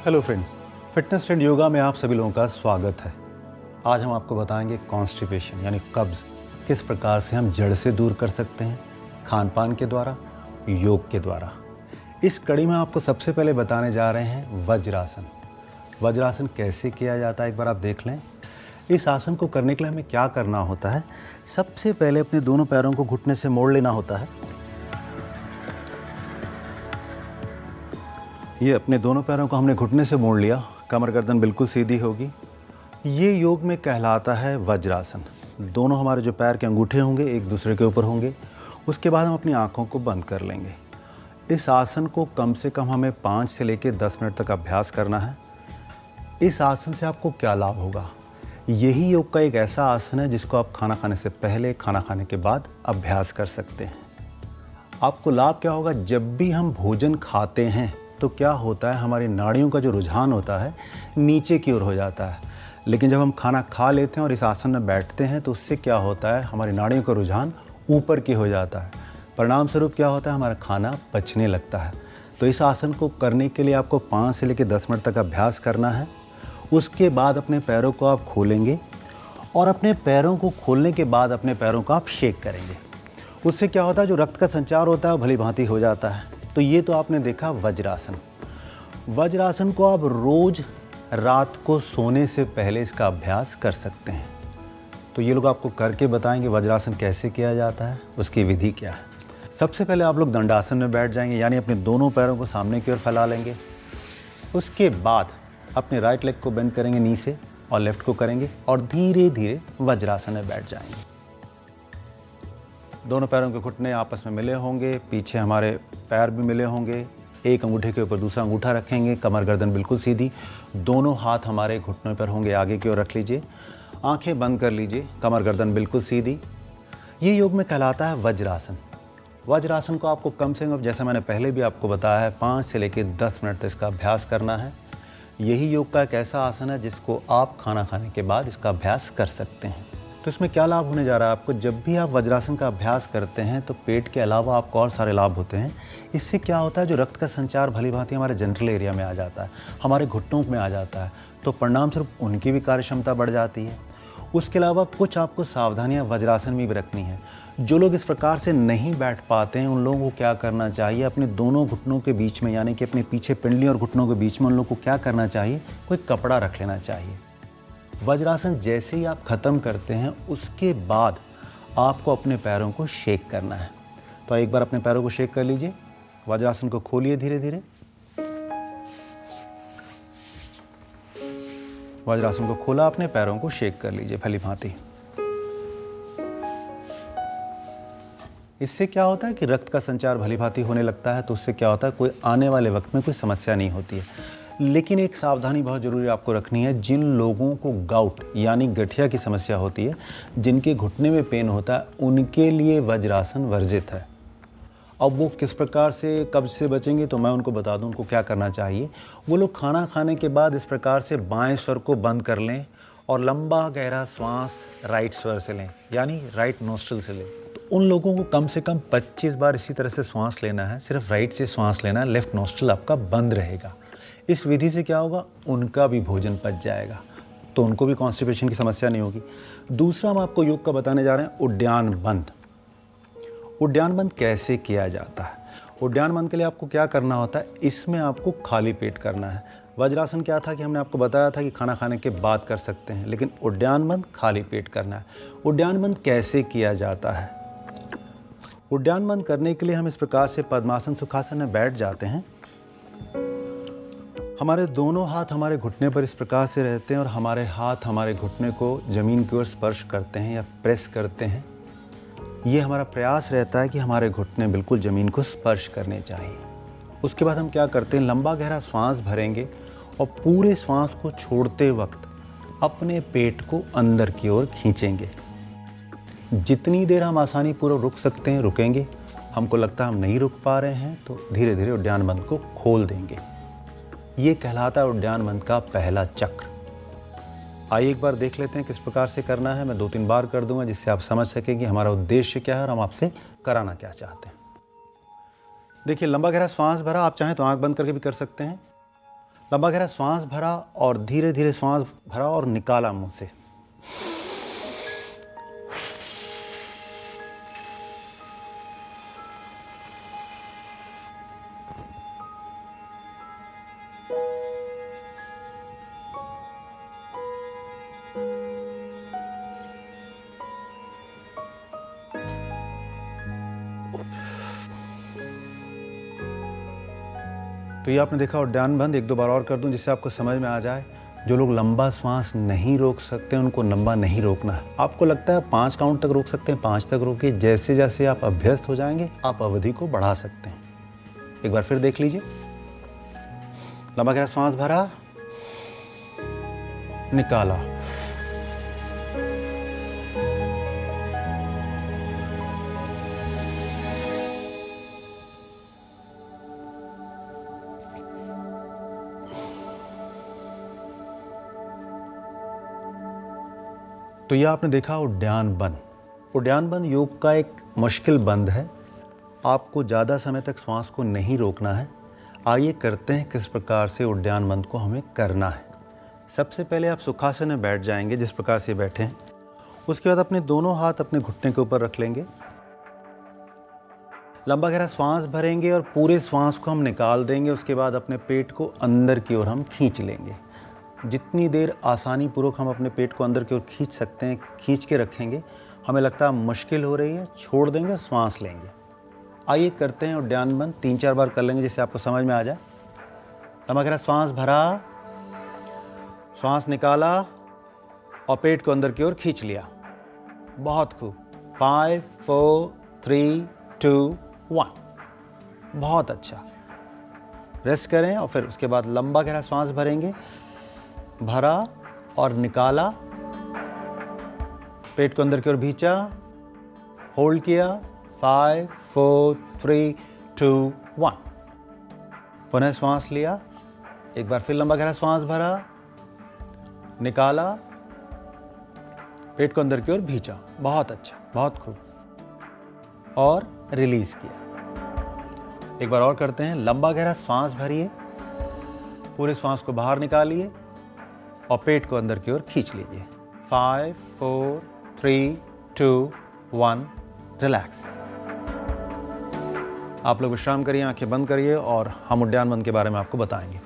Hello friends, fitness trend yoga में आप सभी लोगों का स्वागत है। आज हम आपको बताएंगे कॉन्स्टिपेशन यानी कब्ज़ किस प्रकार से हम जड़ से दूर कर सकते हैं, खान पान के द्वारा, योग के द्वारा। इस कड़ी में आपको सबसे पहले बताने जा रहे हैं वज्रासन। वज्रासन कैसे किया जाता है एक बार आप देख लें। इस आसन को करने के लिए हमें क्या करना होता है, सबसे पहले अपने दोनों पैरों को घुटने से मोड़ लेना होता है। ये अपने दोनों पैरों को हमने घुटने से मोड़ लिया, कमर गर्दन बिल्कुल सीधी होगी। ये योग में कहलाता है वज्रासन। दोनों हमारे जो पैर के अंगूठे होंगे एक दूसरे के ऊपर होंगे। उसके बाद हम अपनी आँखों को बंद कर लेंगे। इस आसन को कम से कम हमें 5 से लेकर 10 मिनट तक अभ्यास करना है। इस आसन से आपको क्या लाभ होगा? यही योग का एक ऐसा आसन है जिसको आप खाना खाने से पहले, खाना खाने के बाद अभ्यास कर सकते हैं। आपको लाभ क्या होगा? जब भी हम भोजन खाते हैं तो क्या होता है, हमारी नाड़ियों का जो रुझान होता है नीचे की ओर हो जाता है। लेकिन जब हम खाना खा लेते हैं और इस आसन में बैठते हैं तो उससे क्या होता है, हमारी नाड़ियों का रुझान ऊपर की हो जाता है। परिणाम स्वरूप क्या होता है, हमारा खाना पचने लगता है। तो इस आसन को करने के लिए आपको 5 से लेकर 10 मिनट तक अभ्यास करना है। उसके बाद अपने पैरों को आप खोलेंगे और अपने पैरों को खोलने के बाद अपने पैरों को आप शेक करेंगे। उससे क्या होता है, जो रक्त का संचार होता है भली भांति हो जाता है। तो ये तो आपने देखा वज्रासन। वज्रासन को आप रोज रात को सोने से पहले इसका अभ्यास कर सकते हैं। तो ये लोग आपको करके बताएंगे वज्रासन कैसे किया जाता है, उसकी विधि क्या है। सबसे पहले आप लोग दंडासन में बैठ जाएंगे, यानी अपने दोनों पैरों को सामने की ओर फैला लेंगे। उसके बाद अपने राइट लेग को बेंड करेंगे नी से और लेफ्ट को करेंगे और धीरे धीरे वज्रासन में बैठ जाएंगे। दोनों पैरों के घुटने आपस में मिले होंगे, पीछे हमारे पैर भी मिले होंगे। एक अंगूठे के ऊपर दूसरा अंगूठा रखेंगे, कमर गर्दन बिल्कुल सीधी। दोनों हाथ हमारे घुटनों पर होंगे, आगे की ओर रख लीजिए। आंखें बंद कर लीजिए, कमर गर्दन बिल्कुल सीधी। ये योग में कहलाता है वज्रासन। वज्रासन को आपको कम से कम, जैसा मैंने पहले भी आपको बताया है, 5 से लेकर 10 मिनट तक इसका अभ्यास करना है। यही योग का एक ऐसा आसन है जिसको आप खाना खाने के बाद इसका अभ्यास कर सकते हैं। तो इसमें क्या लाभ होने जा रहा है आपको? जब भी आप वज्रासन का अभ्यास करते हैं तो पेट के अलावा आपको और सारे लाभ होते हैं। इससे क्या होता है, जो रक्त का संचार भली भांति हमारे जनरल एरिया में आ जाता है, हमारे घुटनों में आ जाता है, तो परिणाम स्वरूप उनकी भी कार्य क्षमता बढ़ जाती है। उसके अलावा कुछ आपको सावधानियां वज्रासन में भी रखनी है। जो लोग इस प्रकार से नहीं बैठ पाते हैं उन लोगों को क्या करना चाहिए, अपने दोनों घुटनों के बीच में, यानी कि अपने पीछे पिंडली और घुटनों के बीच में उन लोगों को क्या करना चाहिए, कोई कपड़ा रख लेना चाहिए। वज्रासन जैसे ही आप ख़त्म करते हैं उसके बाद आपको अपने पैरों को शेक करना है। तो एक बार अपने पैरों को शेक कर लीजिए। वज्रासन को खोलिए धीरे धीरे। वज्रासन को खोला, अपने पैरों को शेक कर लीजिए भली भांति। इससे क्या होता है कि रक्त का संचार भली भांति होने लगता है। तो उससे क्या होता है, कोई आने वाले वक्त में कोई समस्या नहीं होती है। लेकिन एक सावधानी बहुत ज़रूरी आपको रखनी है। जिन लोगों को गाउट यानी गठिया की समस्या होती है, जिनके घुटने में पेन होता है, उनके लिए वज्रासन वर्जित है। अब वो किस प्रकार से कब्ज से बचेंगे तो मैं उनको बता दूं उनको क्या करना चाहिए। वो लोग खाना खाने के बाद इस प्रकार से बाएं स्वर को बंद कर लें और लंबा गहरा श्वास राइट स्वर से लें, यानी राइट नोस्ट्रिल से लें। तो उन लोगों को कम से कम 25 बार इसी तरह से श्वास लेना है। सिर्फ राइट से श्वास लेना है, लेफ्ट नोस्ट्रिल आपका बंद रहेगा। इस विधि से क्या होगा, उनका भी भोजन पच जाएगा, तो उनको भी कॉन्स्टिपेशन की समस्या नहीं होगी। दूसरा हम आपको योग का बताने जा रहे हैं उड्डयन बंद। उड्डयन बंद कैसे किया जाता है? उड्डयन बंद के लिए आपको क्या करना होता है, इसमें आपको खाली पेट करना है। वज्रासन क्या था कि हमने आपको बताया था कि खाना खाने के बाद कर सकते हैं, लेकिन उड्डयन बंद खाली पेट करना है। उड्डयन बंद कैसे किया जाता है? उड्डयन बंद करने के लिए हम इस प्रकार से पद्मासन सुखासन में बैठ जाते हैं। हमारे दोनों हाथ हमारे घुटने पर इस प्रकार से रहते हैं और हमारे हाथ हमारे घुटने को ज़मीन की ओर स्पर्श करते हैं या प्रेस करते हैं। ये हमारा प्रयास रहता है कि हमारे घुटने बिल्कुल ज़मीन को स्पर्श करने चाहिए। उसके बाद हम क्या करते हैं, लंबा गहरा श्वास भरेंगे और पूरे श्वास को छोड़ते वक्त अपने पेट को अंदर की ओर खींचेंगे। जितनी देर हम आसानी पूर्वक रुक सकते हैं रुकेंगे। हमको लगता है हम नहीं रुक पा रहे हैं तो धीरे धीरे उड्डयन बंद को खोल देंगे। ये कहलाता है उड्डयन बंद का पहला चक्र। आइए एक बार देख लेते हैं किस प्रकार से करना है। मैं 2-3 बार कर दूंगा जिससे आप समझ सकें कि हमारा उद्देश्य क्या है और हम आपसे कराना क्या चाहते हैं। देखिए, लंबा गहरा श्वास भरा, आप चाहें तो आंख बंद करके भी कर सकते हैं। लंबा गहरा श्वास भरा और धीरे धीरे श्वास भरा और निकाला मुंह से। तो ये आपने देखा उद्यान बंद। एक दो बार और कर दूं जिससे आपको समझ में आ जाए। जो लोग लंबा श्वास नहीं रोक सकते उनको लंबा नहीं रोकना है। आपको लगता है 5 काउंट तक रोक सकते हैं, 5 तक रोकिए। जैसे जैसे आप अभ्यस्त हो जाएंगे आप अवधि को बढ़ा सकते हैं। एक बार फिर देख लीजिए। लंबा गहरा श्वास भरा, निकाला, तो यह आपने देखा उद्यान बंद। उद्यान बंद योग का एक मुश्किल बंद है। आपको ज़्यादा समय तक श्वास को नहीं रोकना है। आइए करते हैं किस प्रकार से उद्यान बंद को हमें करना है। सबसे पहले आप सुखासन में बैठ जाएंगे जिस प्रकार से बैठे हैं। उसके बाद अपने दोनों हाथ अपने घुटने के ऊपर रख लेंगे। लंबा गहरा श्वास भरेंगे और पूरे श्वास को हम निकाल देंगे। उसके बाद अपने पेट को अंदर की ओर हम खींच लेंगे। जितनी देर आसानी पूर्वक हम अपने पेट को अंदर की ओर खींच सकते हैं खींच के रखेंगे। हमें लगता है मुश्किल हो रही है, छोड़ देंगे, श्वास लेंगे। आइए करते हैं उद्यान बंद। 3-4 बार कर लेंगे जिससे आपको समझ में आ जाए। लंबा गहरा श्वास भरा, श्वास निकाला और पेट को अंदर की ओर खींच लिया। बहुत खूब। 5 4 3 2 1। बहुत अच्छा। रेस्ट करें और फिर उसके बाद लंबा गहरा श्वास भरेंगे, भरा और निकाला, पेट को अंदर की ओर खींचा, होल्ड किया। 5 4 3 2 1। पुनः श्वास लिया। एक बार फिर लंबा गहरा श्वास भरा, निकाला, पेट को अंदर की ओर खींचा। बहुत अच्छा, बहुत खूब। और रिलीज किया। एक बार और करते हैं। लंबा गहरा श्वास भरिए, पूरे श्वास को बाहर निकालिए और पेट को अंदर की ओर खींच लीजिए। 5 4 3 2 1। रिलैक्स। आप लोग विश्राम करिए, आंखें बंद करिए और हम उद्यान बंद के बारे में आपको बताएंगे।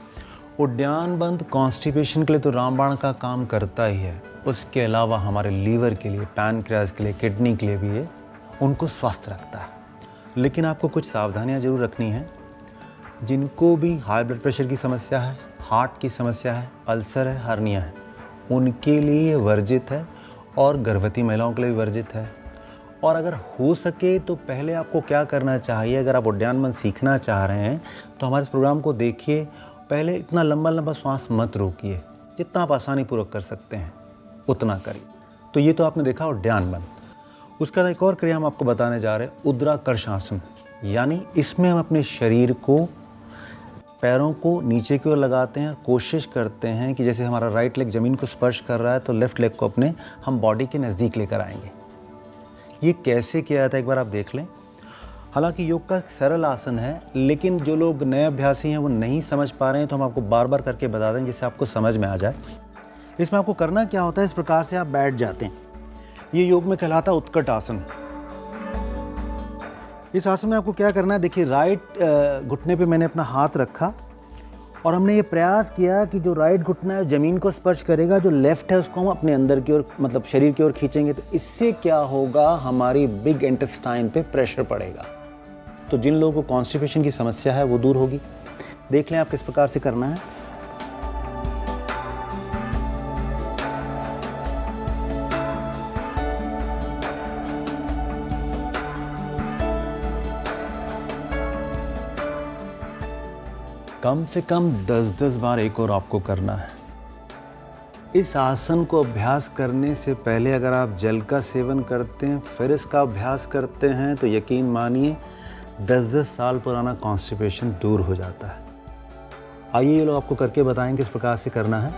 उद्यान बंद कॉन्स्टिपेशन के लिए तो रामबाण का काम करता ही है। उसके अलावा हमारे लीवर के लिए, पैनक्रियाज के लिए, किडनी के लिए भी ये उनको स्वस्थ रखता है। लेकिन आपको कुछ सावधानियां जरूर रखनी है। जिनको भी हाई ब्लड प्रेशर की समस्या है, हार्ट की समस्या है, अल्सर है, हर्निया है, उनके लिए ये वर्जित है और गर्भवती महिलाओं के लिए भी वर्जित है। और अगर हो सके तो पहले आपको क्या करना चाहिए, अगर आप उद्यान बंद सीखना चाह रहे हैं तो हमारे इस प्रोग्राम को देखिए। पहले इतना लंबा लंबा श्वास मत रोकिए। जितना आप आसानी पूर्वक कर सकते हैं उतना करिए। तो ये तो आपने देखा उद्यान बंद। उसका एक और क्रिया हम आपको बताने जा रहे हैं, उद्राकर्ष आसन। यानी इसमें हम अपने शरीर को, पैरों को नीचे की ओर लगाते हैं और कोशिश करते हैं कि जैसे हमारा राइट लेग ज़मीन को स्पर्श कर रहा है तो लेफ्ट लेग को अपने हम बॉडी के नज़दीक लेकर आएंगे। ये कैसे किया जाता है एक बार आप देख लें। हालांकि योग का सरल आसन है, लेकिन जो लोग नए अभ्यासी हैं वो नहीं समझ पा रहे हैं तो हम आपको बार बार करके बता दें जिससे आपको समझ में आ जाए। इसमें आपको करना क्या होता है, इस प्रकार से आप बैठ जाते हैं। ये योग में कहलाता है उत्कट आसन। इस आसन में आपको क्या करना है, देखिए राइट घुटने पे मैंने अपना हाथ रखा और हमने ये प्रयास किया कि जो राइट घुटना है ज़मीन को स्पर्श करेगा, जो लेफ्ट है उसको हम अपने अंदर की ओर, मतलब शरीर की ओर खींचेंगे। तो इससे क्या होगा, हमारी बिग इंटेस्टाइन पे प्रेशर पड़ेगा। तो जिन लोगों को कॉन्स्टिपेशन की समस्या है वो दूर होगी। देख लें आप किस प्रकार से करना है। कम से कम 10-10 बार एक और आपको करना है। इस आसन को अभ्यास करने से पहले अगर आप जल का सेवन करते हैं फिर इसका अभ्यास करते हैं तो यकीन मानिए 10-10 साल पुराना कॉन्स्टिपेशन दूर हो जाता है। आइए ये लोग आपको करके बताएं किस प्रकार से करना है।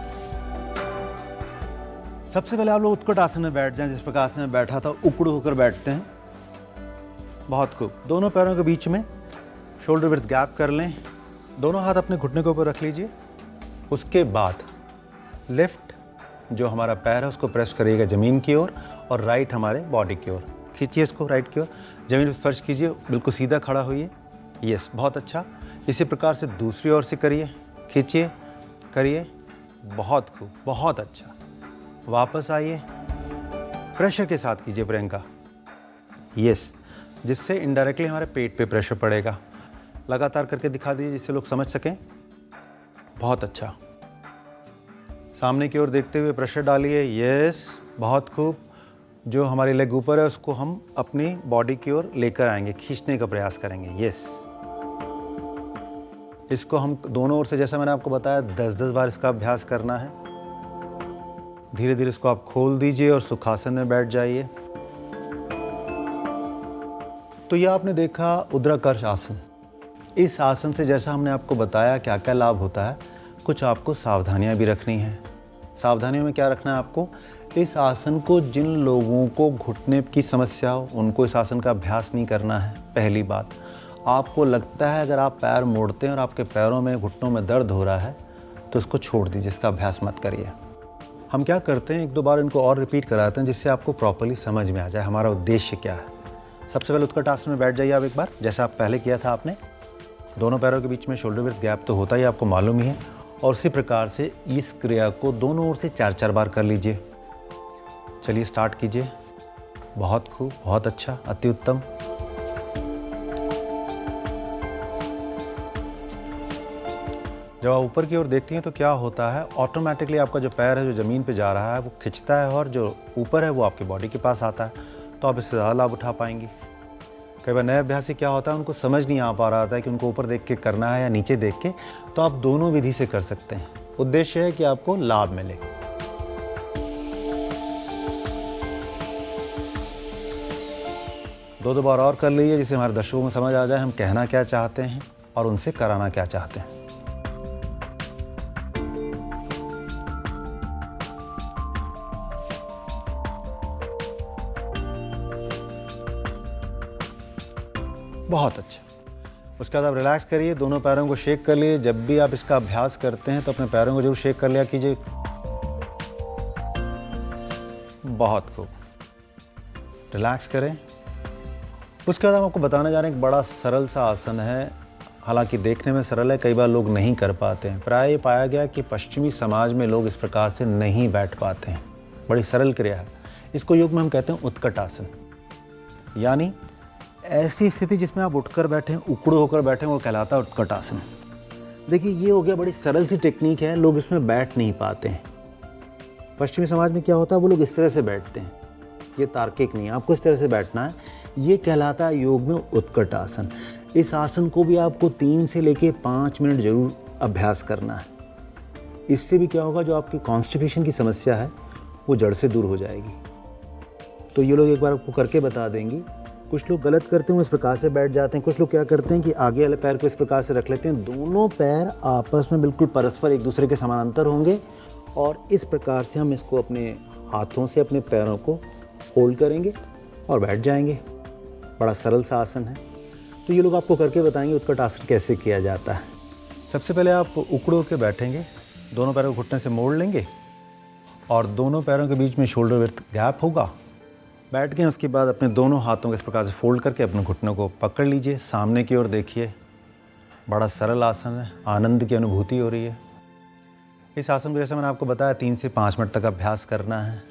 सबसे पहले आप लोग उत्कट आसन में बैठ जाएं। जिस प्रकार से मैं बैठा था उकड़ होकर बैठते हैं। बहुत खूब। दोनों पैरों के बीच में शोल्डर विड्थ गैप कर लें। दोनों हाथ अपने घुटने के ऊपर रख लीजिए। उसके बाद लेफ्ट जो हमारा पैर है उसको प्रेस करिएगा ज़मीन की ओर और राइट हमारे बॉडी की ओर। खींचिए इसको राइट की ओर, ज़मीन पर स्पर्श कीजिए, बिल्कुल सीधा खड़ा होइए। यस, बहुत अच्छा। इसी प्रकार से दूसरी ओर से करिए, खींचिए, करिए, बहुत खूब, बहुत अच्छा। वापस आइए, प्रेशर के साथ कीजिए प्रियंका। यस, जिससे इनडायरेक्टली हमारे पेट पे प्रेशर पड़ेगा। लगातार करके दिखा दीजिए जिससे लोग समझ सकें। बहुत अच्छा। सामने की ओर देखते हुए प्रेशर डालिए। यस, बहुत खूब। जो हमारी लेग ऊपर है उसको हम अपनी बॉडी की ओर लेकर आएंगे, खींचने का प्रयास करेंगे। यस, इसको हम दोनों ओर से, जैसा मैंने आपको बताया, 10-10 बार इसका अभ्यास करना है। धीरे धीरे इसको आप खोल दीजिए और सुखासन में बैठ जाइए। तो यह आपने देखा उद्राकर्ष आसन। इस आसन से जैसा हमने आपको बताया क्या क्या लाभ होता है, कुछ आपको सावधानियां भी रखनी है। सावधानियों में क्या रखना है आपको? इस आसन को जिन लोगों को घुटने की समस्या हो उनको इस आसन का अभ्यास नहीं करना है। पहली बात, आपको लगता है अगर आप पैर मोड़ते हैं और आपके पैरों में, घुटनों में दर्द हो रहा है तो इसको छोड़ दीजिए, इसका अभ्यास मत करिए। हम क्या करते हैं, 1-2 बार इनको और रिपीट कराते हैं जिससे आपको प्रॉपर्ली समझ में आ जाए हमारा उद्देश्य क्या है। सबसे पहले उत्कट आसन में बैठ जाइए आप एक बार, जैसा आप पहले किया था आपने। दोनों पैरों के बीच में शोल्डर विड्थ गैप तो होता ही, आपको मालूम ही है। और उसी प्रकार से इस क्रिया को दोनों ओर से 4-4 बार कर लीजिए। चलिए स्टार्ट कीजिए। बहुत खूब, बहुत अच्छा, अति उत्तम। जब आप ऊपर की ओर देखती हैं तो क्या होता है, ऑटोमेटिकली आपका जो पैर है जो ज़मीन पे जा रहा है वो खिंचता है और जो ऊपर है वो आपकी बॉडी के पास आता है, तो आप इससे ज़्यादा लाभ उठा पाएंगी। कई बार नए अभ्यासी क्या होता है, उनको समझ नहीं आ पा रहा था कि उनको ऊपर देख के करना है या नीचे देख के, तो आप दोनों विधि से कर सकते हैं। उद्देश्य है कि आपको लाभ मिले। दो बार और कर लीजिए जिससे हमारे दर्शकों को समझ आ जाए हम कहना क्या चाहते हैं और उनसे कराना क्या चाहते हैं। बहुत अच्छा। उसके बाद आप रिलैक्स करिए, दोनों पैरों को शेक कर लिए। जब भी आप इसका अभ्यास करते हैं तो अपने पैरों को जरूर शेक कर लिया कीजिए। बहुत खूब, रिलैक्स करें। उसके बाद हम आपको बताने जा रहे हैं एक बड़ा सरल सा आसन है, हालांकि देखने में सरल है, कई बार लोग नहीं कर पाते हैं। प्राय ये पाया गया कि पश्चिमी समाज में लोग इस प्रकार से नहीं बैठ पाते हैं। बड़ी सरल क्रिया है। इसको योग में हम कहते हैं उत्कट आसन, यानी ऐसी स्थिति जिसमें आप उठकर बैठे, उकड़ो होकर बैठे, वो कहलाता है उत्कट आसन। देखिए ये हो गया, बड़ी सरल सी टेक्निक है, लोग इसमें बैठ नहीं पाते हैं। पश्चिमी समाज में क्या होता है, वो लोग इस तरह से बैठते हैं। ये तार्किक नहीं है, आपको इस तरह से बैठना है। ये कहलाता है योग में उत्कट आसन। इस आसन को भी आपको 3 से लेके 5 मिनट जरूर अभ्यास करना है। इससे भी क्या होगा, जो आपकी कॉन्स्टिपेशन की समस्या है वो जड़ से दूर हो जाएगी। तो ये लोग एक बार आपको करके बता देंगी। कुछ लोग गलत करते हैं, इस प्रकार से बैठ जाते हैं। कुछ लोग क्या करते हैं कि आगे वाले पैर को इस प्रकार से रख लेते हैं। दोनों पैर आपस में बिल्कुल परस्पर एक दूसरे के समानांतर होंगे और इस प्रकार से हम इसको अपने हाथों से अपने पैरों को होल्ड करेंगे और बैठ जाएंगे। बड़ा सरल सा आसन है। तो ये लोग आपको करके बताएंगे उत्कट आसन कैसे किया जाता है। सबसे पहले आप उकड़ो के बैठेंगे, दोनों पैरों को घुटने से मोड़ लेंगे और दोनों पैरों के बीच में शोल्डर विड्थ गैप होगा। बैठ गए, उसके बाद अपने दोनों हाथों को इस प्रकार से फोल्ड करके अपने घुटनों को पकड़ लीजिए, सामने की ओर देखिए। बड़ा सरल आसन है, आनंद की अनुभूति हो रही है। इस आसन को जैसे मैंने आपको बताया 3 से 5 मिनट तक अभ्यास करना है।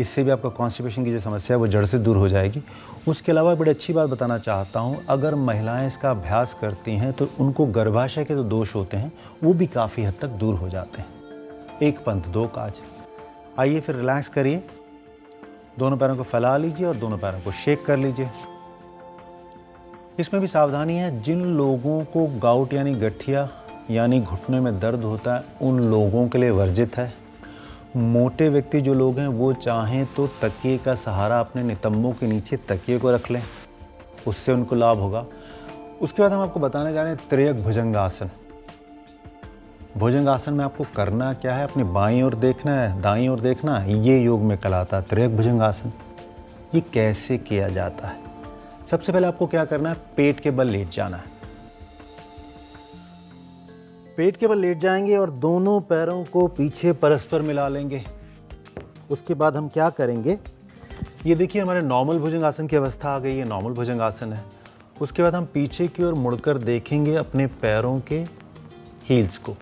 इससे भी आपका कॉन्स्टिपेशन की जो समस्या है वो जड़ से दूर हो जाएगी। उसके अलावा बड़ी अच्छी बात बताना चाहता हूँ, अगर महिलाएं इसका अभ्यास करती हैं तो उनको गर्भाशय के जो दोष होते हैं वो भी काफ़ी हद तक दूर हो जाते हैं। एक पंथ दो काज। आइए फिर रिलैक्स करिए, दोनों पैरों को फैला लीजिए और दोनों पैरों को शेक कर लीजिए। इसमें भी सावधानी है, जिन लोगों को गाउट यानी गठिया यानी घुटने में दर्द होता है उन लोगों के लिए वर्जित है। मोटे व्यक्ति जो लोग हैं वो चाहें तो तकिए का सहारा अपने नितंबों के नीचे तकिए को रख लें, उससे उनको लाभ होगा। उसके बाद हम आपको बताने जा रहे हैं त्रियक भुजंगासन। भुजंगासन में आपको करना क्या है, अपनी बाईं ओर देखना है, दाईं ओर देखना है। ये योग में कहलाता है त्रियक भुजंगासन। ये कैसे किया जाता है? सबसे पहले आपको क्या करना है, पेट के बल लेट जाना है। पेट के बल लेट जाएंगे और दोनों पैरों को पीछे परस्पर मिला लेंगे। उसके बाद हम क्या करेंगे, ये देखिए हमारे नॉर्मल भुजंगासन की अवस्था आ गई है, नॉर्मल भुजंगासन है। उसके बाद हम पीछे की ओर मुड़कर देखेंगे अपने पैरों के हील्स को।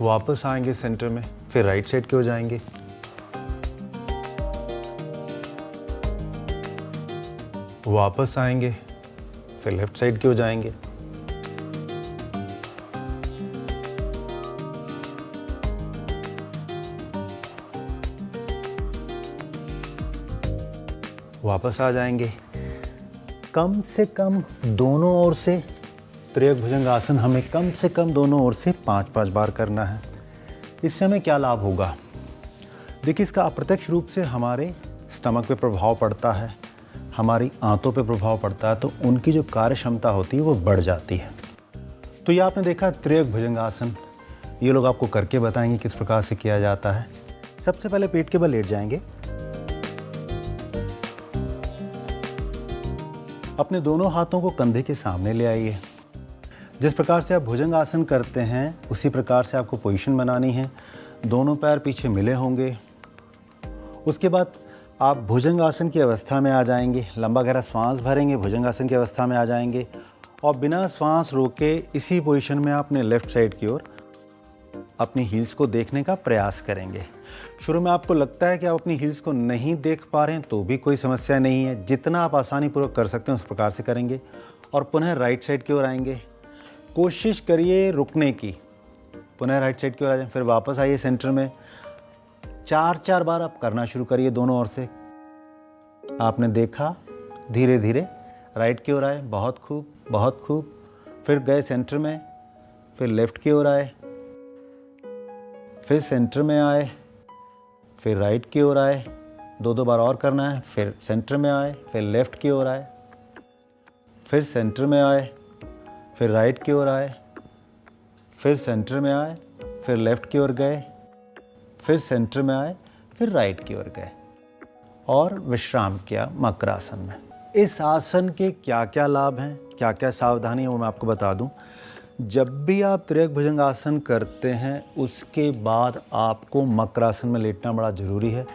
वापस आएंगे सेंटर में, फिर राइट साइड की ओर जाएंगे। वापस आएंगे, फिर लेफ्ट साइड की ओर जाएंगे। वापस आ जाएंगे। कम से कम दोनों ओर से त्रियक भुजंगासन हमें कम से कम दोनों ओर से 5-5 बार करना है। इससे हमें क्या लाभ होगा? देखिए, इसका अप्रत्यक्ष रूप से हमारे स्टमक पे प्रभाव पड़ता है, हमारी आंतों पे प्रभाव पड़ता है, तो उनकी जो कार्य क्षमता होती है वो बढ़ जाती है। तो ये आपने देखा त्रियक भुजंगासन, ये लोग आपको करके बताएंगे किस प्रकार से किया जाता है। सबसे पहले पेट के बल लेट जाएंगे, अपने दोनों हाथों को कंधे के सामने ले आइए। जिस प्रकार से आप भुजंगासन करते हैं उसी प्रकार से आपको पोजीशन बनानी है। दोनों पैर पीछे मिले होंगे। उसके बाद आप भुजंगासन की अवस्था में आ जाएंगे, लंबा गहरा श्वास भरेंगे, भुजंगासन की अवस्था में आ जाएंगे और बिना श्वास रोके इसी पोजीशन में आप अपने लेफ्ट साइड की ओर अपनी हील्स को देखने का प्रयास करेंगे। शुरू में आपको लगता है कि आप अपनी हील्स को नहीं देख पा रहे हैं तो भी कोई समस्या नहीं है, जितना आप आसानीपूर्वक कर सकते हैं उस प्रकार से करेंगे और पुनः राइट साइड की ओर आएंगे। कोशिश करिए रुकने की, पुनः राइट साइड की ओर आ जाएं, फिर वापस आइए सेंटर में। 4-4 बार आप करना शुरू करिए दोनों ओर से। आपने देखा, धीरे धीरे राइट की ओर आए, बहुत खूब बहुत खूब। फिर गए सेंटर में, फिर लेफ्ट की ओर आए, फिर सेंटर में आए, फिर राइट की ओर आए। 2-2 बार और करना है। फिर सेंटर में आए, फिर लेफ्ट की ओर आए, फिर सेंटर में आए, फिर राइट की ओर आए, फिर सेंटर में आए, फिर लेफ्ट की ओर गए, फिर सेंटर में आए, फिर राइट की ओर गए और विश्राम किया मकरासन में। इस आसन के क्या क्या लाभ हैं, क्या क्या सावधानी है, वो मैं आपको बता दूं। जब भी आप त्रियक भुजंगासन करते हैं उसके बाद आपको मकरासन में लेटना बड़ा ज़रूरी है,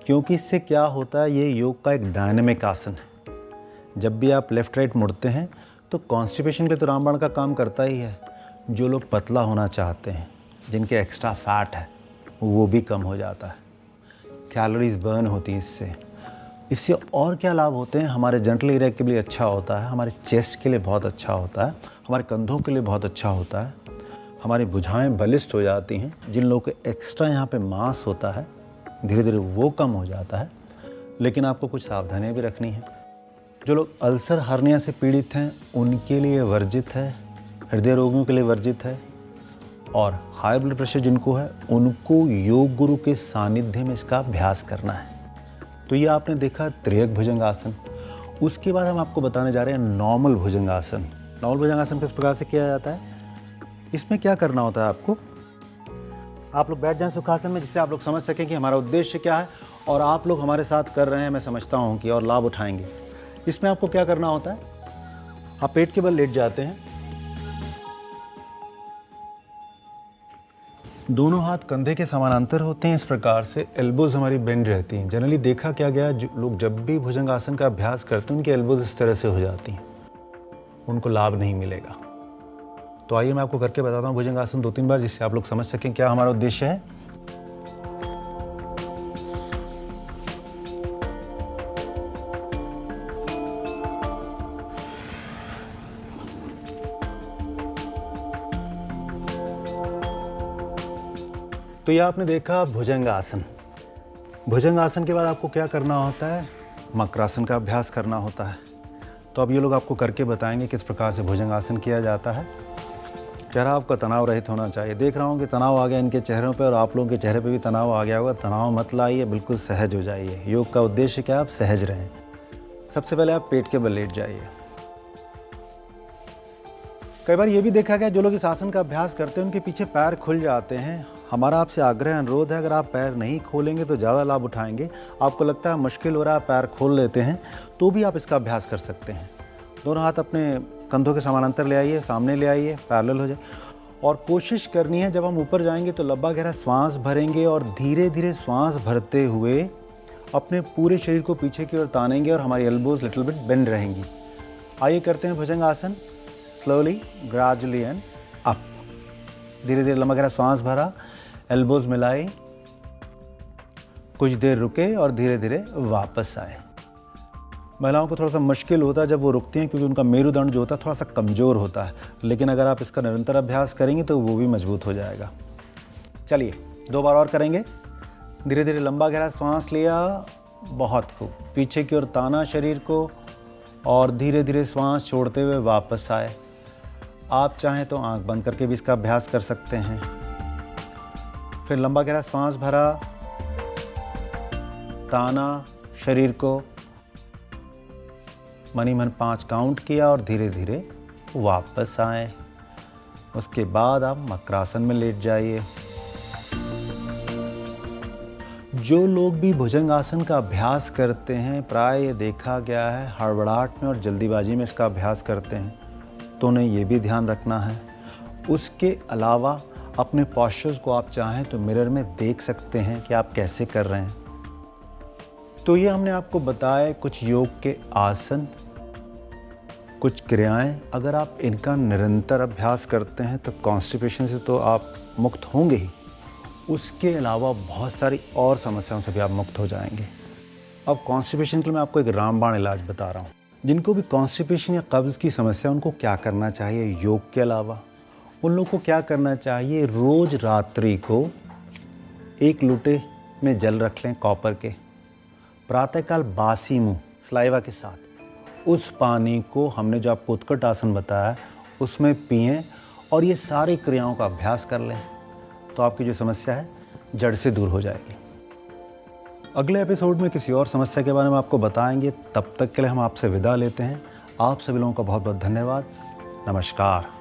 क्योंकि इससे क्या होता है, ये योग का एक डायनेमिक आसन है। जब भी आप लेफ़्ट राइट मुड़ते हैं तो कॉन्स्टिपेशन पे तो रामबाण का काम करता ही है। जो लोग पतला होना चाहते हैं, जिनके एक्स्ट्रा फैट है, वो भी कम हो जाता है। कैलोरीज बर्न होती है इससे और क्या लाभ होते हैं, हमारे जेंटल एरिया के लिए अच्छा होता है, हमारे चेस्ट के लिए बहुत अच्छा होता है, हमारे कंधों के लिए बहुत अच्छा होता है, हमारी भुजाएं बलिष्ठ हो जाती हैं। जिन लोगों के एक्स्ट्रा यहाँ पे मांस होता है धीरे धीरे वो कम हो जाता है। लेकिन आपको कुछ सावधानियाँ भी रखनी है। जो लोग अल्सर हर्निया से पीड़ित हैं उनके लिए वर्जित है, हृदय रोगियों के लिए वर्जित है, और हाई ब्लड प्रेशर जिनको है उनको योग गुरु के सानिध्य में इसका अभ्यास करना है। तो ये आपने देखा त्रियक भुजंगासन। उसके बाद हम आपको बताने जा रहे हैं नॉर्मल भुजंगासन। नॉर्मल भुजंगासन किस प्रकार से किया जाता है, इसमें क्या करना होता है आपको, आप लोग बैठ जाएं सुखासन में, जिससे आप लोग समझ सकें कि हमारा उद्देश्य क्या है और आप लोग हमारे साथ कर रहे हैं, मैं समझता हूँ कि और लाभ उठाएंगे। इसमें आपको क्या करना होता है, आप पेट के बल लेट जाते हैं, दोनों हाथ कंधे के समानांतर होते हैं। इस प्रकार से एल्बोज हमारी बेंड रहती हैं। जनरली देखा क्या गया, जो लोग जब भी भुजंगासन का अभ्यास करते हैं उनकी एल्बोज इस तरह से हो जाती हैं, उनको लाभ नहीं मिलेगा। तो आइए मैं आपको करके बताता हूँ भुजंगासन 2-3 बार, जिससे आप लोग समझ सकें क्या हमारा उद्देश्य है। तो ये आपने देखा भुजंगासन। भुजंगासन के बाद आपको क्या करना होता है, मकरासन का अभ्यास करना होता है। तो अब ये लोग आपको करके बताएंगे किस प्रकार से भुजंगासन किया जाता है। चेहरा आपका तनाव रहित होना चाहिए। देख रहा हूँ कि तनाव आ गया इनके चेहरों पे और आप लोगों के चेहरे पे भी तनाव आ गया होगा। तनाव मत लाइए, बिल्कुल सहज हो जाइए। योग का उद्देश्य क्या, आप सहज रहें। सबसे पहले आप पेट के बल लेट जाइए। कई बार ये भी देखा गया जो लोग इस आसन का अभ्यास करते हैं उनके पीछे पैर खुल जाते हैं हमारा आपसे आग्रह अनुरोध है, अगर आप पैर नहीं खोलेंगे तो ज़्यादा लाभ उठाएंगे। आपको लगता है मुश्किल हो रहा है, पैर खोल लेते हैं, तो भी आप इसका अभ्यास कर सकते हैं। दोनों हाथ अपने कंधों के समानांतर ले आइए, सामने ले आइए, पैरेलल हो जाए। और कोशिश करनी है जब हम ऊपर जाएंगे तो लंबा गहरा श्वास भरेंगे और धीरे धीरे श्वास भरते हुए अपने पूरे शरीर को पीछे की ओर तानेंगे और हमारी एल्बोज लिटिल बिट बेंड रहेंगी। आइए करते हैं भुजंग आसन। Slowly, gradually and up. धीरे धीरे लंबा गहरा श्वास भरा, एल्बोज मिलाई, कुछ देर रुके और धीरे धीरे वापस आए। महिलाओं को थोड़ा सा मुश्किल होता है जब वो रुकती हैं, क्योंकि उनका मेरुदंड जो होता है थोड़ा सा कमज़ोर होता है, लेकिन अगर आप इसका निरंतर अभ्यास करेंगे तो वो भी मजबूत हो जाएगा। चलिए 2 बार और करेंगे। धीरे धीरे लंबा गहरा सांस लिया, बहुत खूब, पीछे की ओर ताना शरीर को और धीरे धीरे सांस छोड़ते हुए वापस आए। आप चाहें तो आंख बंद करके भी इसका अभ्यास कर सकते हैं। फिर लंबा गहरा सांस भरा, ताना शरीर को, मनी मन 5 काउंट किया और धीरे धीरे वापस आए। उसके बाद आप मकरासन में लेट जाइए। जो लोग भी भुजंग आसन का अभ्यास करते हैं, प्राय ये देखा गया है हड़बड़ाहट में और जल्दीबाजी में इसका अभ्यास करते हैं, तो उन्हें ये भी ध्यान रखना है। उसके अलावा अपने पॉस्चर्स को आप चाहें तो मिरर में देख सकते हैं कि आप कैसे कर रहे हैं। तो ये हमने आपको बताया कुछ योग के आसन, कुछ क्रियाएं। अगर आप इनका निरंतर अभ्यास करते हैं तो कॉन्स्टिपेशन से तो आप मुक्त होंगे ही, उसके अलावा बहुत सारी और समस्याओं से भी आप मुक्त हो जाएंगे। अब कॉन्स्टिपेशन के लिए मैं आपको एक रामबाण इलाज बता रहा हूँ। जिनको भी कॉन्स्टिपेशन या कब्ज़ की समस्या, उनको क्या करना चाहिए योग के अलावा? उन लोगों को क्या करना चाहिए, रोज़ रात्रि को 1 लोटे में जल रख लें कॉपर के, प्रातःकाल बासी मुँह सलाइवा के साथ उस पानी को हमने जो आपको उत्कट आसन बताया है उसमें पिएं और ये सारी क्रियाओं का अभ्यास कर लें, तो आपकी जो समस्या है जड़ से दूर हो जाएगी। अगले एपिसोड में किसी और समस्या के बारे में आपको बताएंगे। तब तक के लिए हम आपसे विदा लेते हैं। आप सभी लोगों का बहुत बहुत धन्यवाद। नमस्कार।